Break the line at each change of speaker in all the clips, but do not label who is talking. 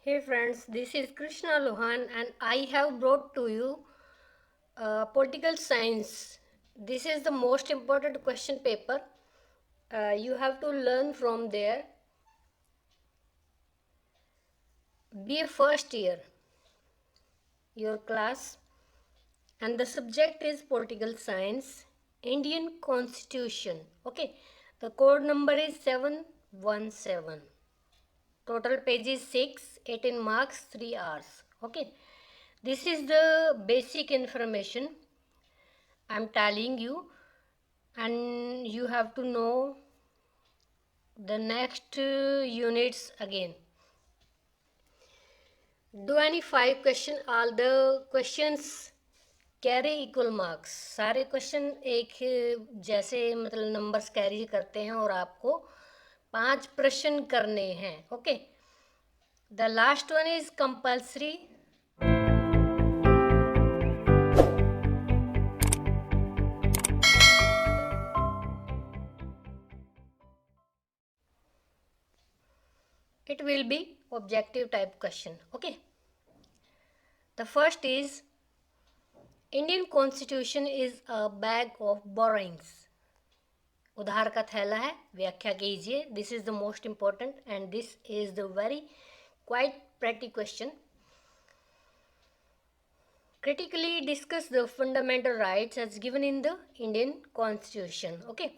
Hey friends, this is Krishna Lohan and I have brought to you political science. This is the most important question paper. You have to learn from there. Be a first year, your class, and the subject is political science, Indian Constitution. Okay, the code number is 717. Total pages 6, 18 marks, 3 hours. Okay, this is the basic information I'm telling you, and you have to know the next units again. Do any 5 question, all the questions carry equal marks. सारे question एक जैसे मतलब numbers carry करते हैं और आपको 5 प्रश्न करने हैं. Okay, the last one is compulsory. It will be objective type question. Okay, the first is Indian Constitution is a bag of borrowings. उधार का थैला है, व्याख्या कीजिए. This is the most important and this is the very quite practical question. Critically discuss the fundamental rights as given in the Indian constitution. Okay,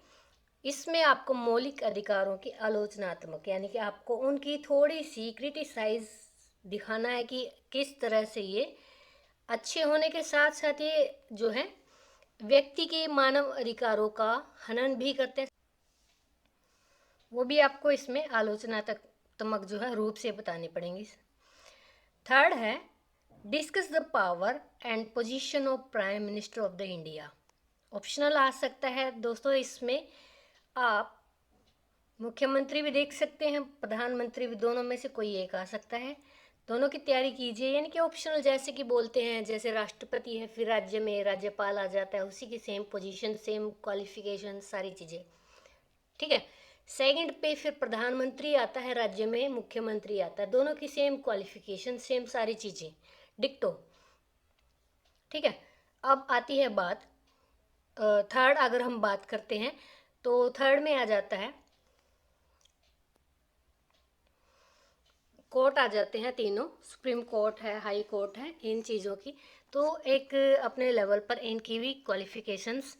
इसमें आपको मौलिक अधिकारों की आलोचनात्मक यानी कि आपको उनकी थोड़ी सी क्रिटिसाइज दिखाना है कि किस तरह से ये अच्छे होने के साथ साथ ये जो है व्यक्ति के मानव अधिकारों का हनन भी करते हैं. वो भी आपको इसमें आलोचनात्मक जो है रूप से बताने पड़ेंगे. थर्ड है discuss the power and position of prime minister of the India. Optional आ सकता है दोस्तों. इसमें आप मुख्यमंत्री भी देख सकते हैं, प्रधानमंत्री भी, दोनों में से कोई एक आ सकता है. दोनों की तैयारी कीजिए. यानी कि ऑप्शनल जैसे कि बोलते हैं, जैसे राष्ट्रपति है फिर राज्य में राज्यपाल आ जाता है, उसी की सेम पोजीशन, सेम क्वालिफिकेशन, सारी चीज़ें. ठीक है. सेकंड पे फिर प्रधानमंत्री आता है, राज्य में मुख्यमंत्री आता है, दोनों की सेम क्वालिफिकेशन, सेम सारी चीज़ें, डिक्टो. ठीक है. अब आती है बात थर्ड. अगर हम बात करते हैं तो थर्ड में आ जाता है कोर्ट आ जाते हैं तीनों. सुप्रीम कोर्ट है, हाई कोर्ट है, इन चीज़ों की. तो एक अपने लेवल पर इनकी भी क्वालिफिकेशंस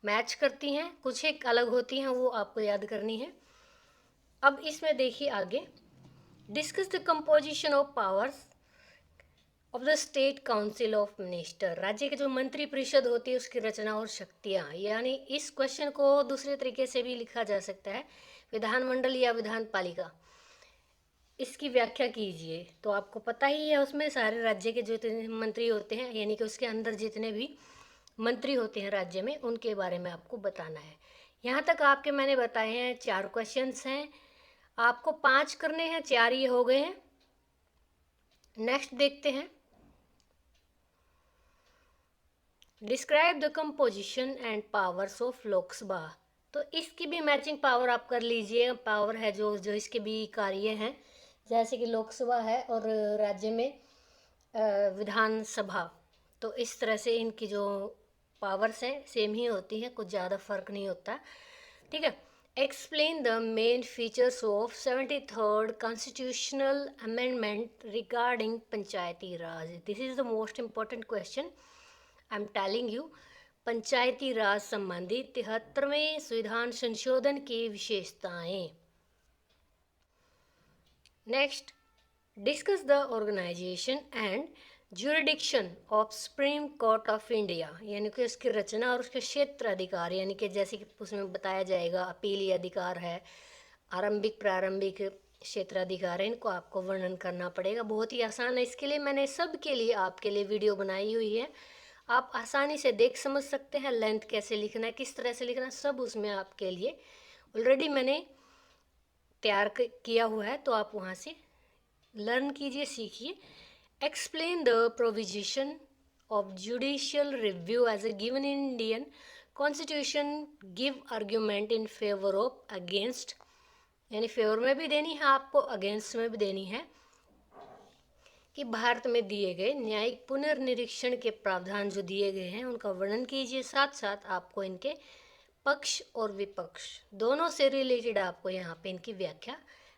मैच करती हैं, कुछ एक अलग होती हैं, वो आपको याद करनी है. अब इसमें देखिए आगे, discuss the composition of powers of the state council of minister. राज्य के जो मंत्री परिषद होती है उसकी रचना और शक्तियाँ. यानी इस क्वेश्चन को दूसरे तरीके से भी लिखा जा सकता है, विधानमंडल या विधान पालिका. इसकी व्याख्या कीजिए. तो आपको पता ही है उसमें सारे राज्य के जो मंत्री होते हैं, यानी कि उसके अंदर जितने भी मंत्री होते हैं राज्य में, उनके बारे में आपको बताना है. यहाँ तक आपके मैंने बताए हैं 4 क्वेश्चंस हैं. आपको 5 करने हैं, 4 ये हो गए हैं. नेक्स्ट देखते हैं. Describe the composition and powers of Lok Sabha. तो इसकी भी मैचिंग पावर आप कर लीजिए. पावर है जो जो इसके भी कार्य हैं, जैसे कि लोकसभा है और राज्य में विधानसभा. तो इस तरह से इनकी जो पावर्स हैं सेम ही होती हैं, कुछ ज़्यादा फर्क नहीं होता. ठीक है. Explain the main features of 73rd constitutional amendment regarding panchayati raj. This is the most important question I am telling you. Panchayati raj संबंधी 73वें संविधान संशोधन की विशेषताएं. Next, discuss the organisation and jurisdiction of supreme court of India. यानी कि उसकी रचना और उसके क्षेत्र अधिकार, यानी कि जैसे कि उसमें बताया जाएगा अपीली अधिकार है, आरंभिक प्रारंभिक क्षेत्राधिकार है, इनको आपको वर्णन करना पड़ेगा. बहुत ही आसान है. इसके लिए मैंने सब के लिए आपके लिए वीडियो बनाई हुई है, आप आसानी से देख समझ सकते हैं. लेंथ कैसे लिखना है, किस तरह से लिखना है, सब उसमें आपके लिए ऑलरेडी मैंने तैयार किया हुआ है. तो आप वहाँ से लर्न कीजिए, सीखिए. Explain the provision of judicial review as a given in Indian constitution. Give argument in favour of against. यानी फेवर में भी देनी है आपको, अगेंस्ट में भी देनी है. कि भारत में दिए गए न्यायिक पुनर्निरीक्षण के प्रावधान जो दिए गए हैं उनका वर्णन कीजिए, साथ साथ आपको इनके पक्ष और विपक्ष दोनों से रिलेटेड आपको यहाँ पे इनकी व्याख्या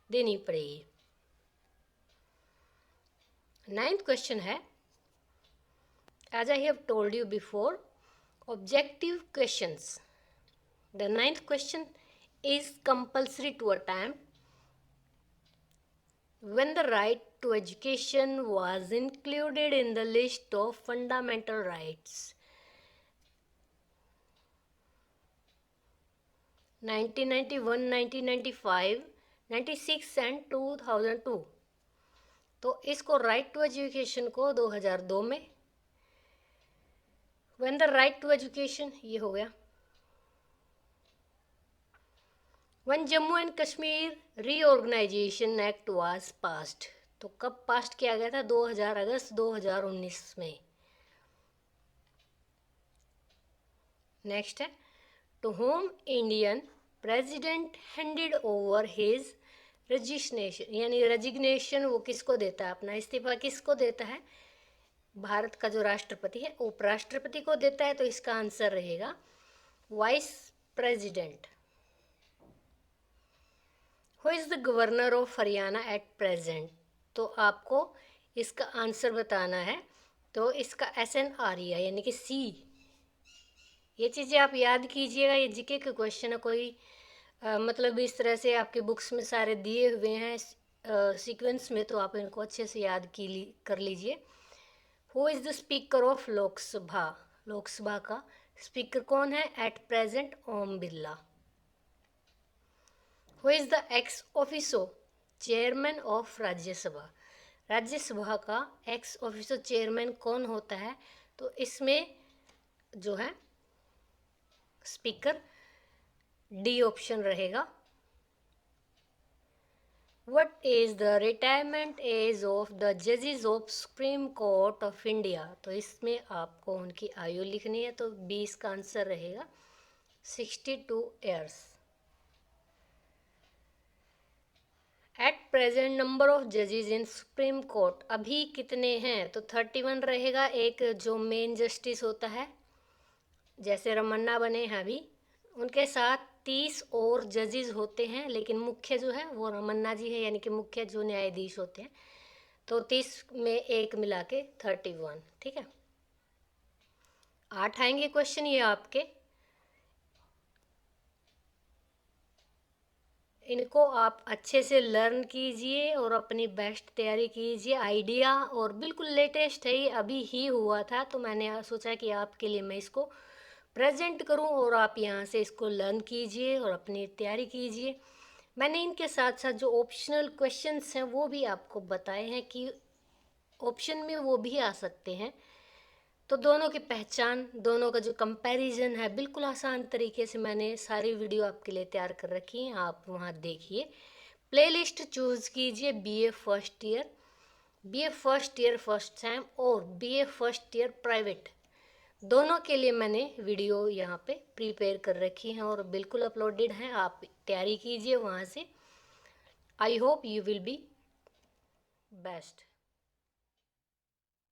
देनी पड़ेगी। 9th क्वेश्चन है, as I have told you before, objective questions. The 9th question is compulsory to attempt. When the right to education was included in the list of fundamental rights? 1991, 1995, 96 and 2002। तो इसको right to education को 2002 में, when the right to education ये हो गया। When Jammu and Kashmir reorganisation act was passed, तो कब past किया गया था? 2000 अगस्त 2019 में। नेक्स्ट है, to whom Indian president handed over his resignation, यानी रेजिग्नेशन वो किसको देता है, अपना इस्तीफा किसको देता है? भारत का जो राष्ट्रपति है उपराष्ट्रपति को देता है। तो इसका आंसर रहेगा vice president. Who is the governor of Haryana at present, तो आपको इसका आंसर बताना है। तो इसका SNRE यानी कि सी। ये चीज़ें आप याद कीजिएगा, ये जीके के क्वेश्चन है। कोई मतलब इस तरह से आपके बुक्स में सारे दिए हुए हैं सीक्वेंस में, तो आप इनको अच्छे से याद कर लीजिए। Who is the speaker of Lok Sabha, Lok Sabha का स्पीकर कौन है? At present Om Birla. Who is the ex officio chairman of Rajya Sabha, Rajya Sabha का एक्स ऑफिसो चेयरमैन कौन होता है? तो इसमें जो है स्पीकर डी ऑप्शन रहेगा। What is the retirement age of the जजेस of supreme court of India, तो इसमें आपको उनकी आयु लिखनी है। तो 20 का आंसर रहेगा 62 years. At present number of जजेस इन सुप्रीम कोर्ट, अभी कितने हैं? तो 31 रहेगा। एक जो मेन जस्टिस होता है, जैसे रमन्ना बने हैं अभी, उनके साथ 30 और जजेस होते हैं, लेकिन मुख्य जो है वो रमन्ना जी है, यानी कि मुख्य जो न्यायाधीश होते हैं। तो 30 में एक मिला के 31, ठीक है। 8 आएंगे क्वेश्चन ये आपके, इनको आप अच्छे से लर्न कीजिए और अपनी बेस्ट तैयारी कीजिए। आइडिया और बिल्कुल लेटेस्ट है, ये अभी ही हुआ था, तो मैंने सोचा कि आपके लिए मैं इसको प्रेजेंट करूं और आप यहाँ से इसको लर्न कीजिए और अपनी तैयारी कीजिए। मैंने इनके साथ साथ जो ऑप्शनल क्वेश्चंस हैं वो भी आपको बताए हैं कि ऑप्शन में वो भी आ सकते हैं। तो दोनों की पहचान, दोनों का जो कंपैरिजन है, बिल्कुल आसान तरीके से मैंने सारी वीडियो आपके लिए तैयार कर रखी है, आप वहाँ देखिए। प्लेलिस्ट चूज़ कीजिए BA first year, BA first year first sem और BA फर्स्ट ईयर प्राइवेट, दोनों के लिए मैंने वीडियो यहाँ पे प्रिपेयर कर रखी है और बिल्कुल अपलोडेड है। आप तैयारी कीजिए वहाँ से। I hope you will be best.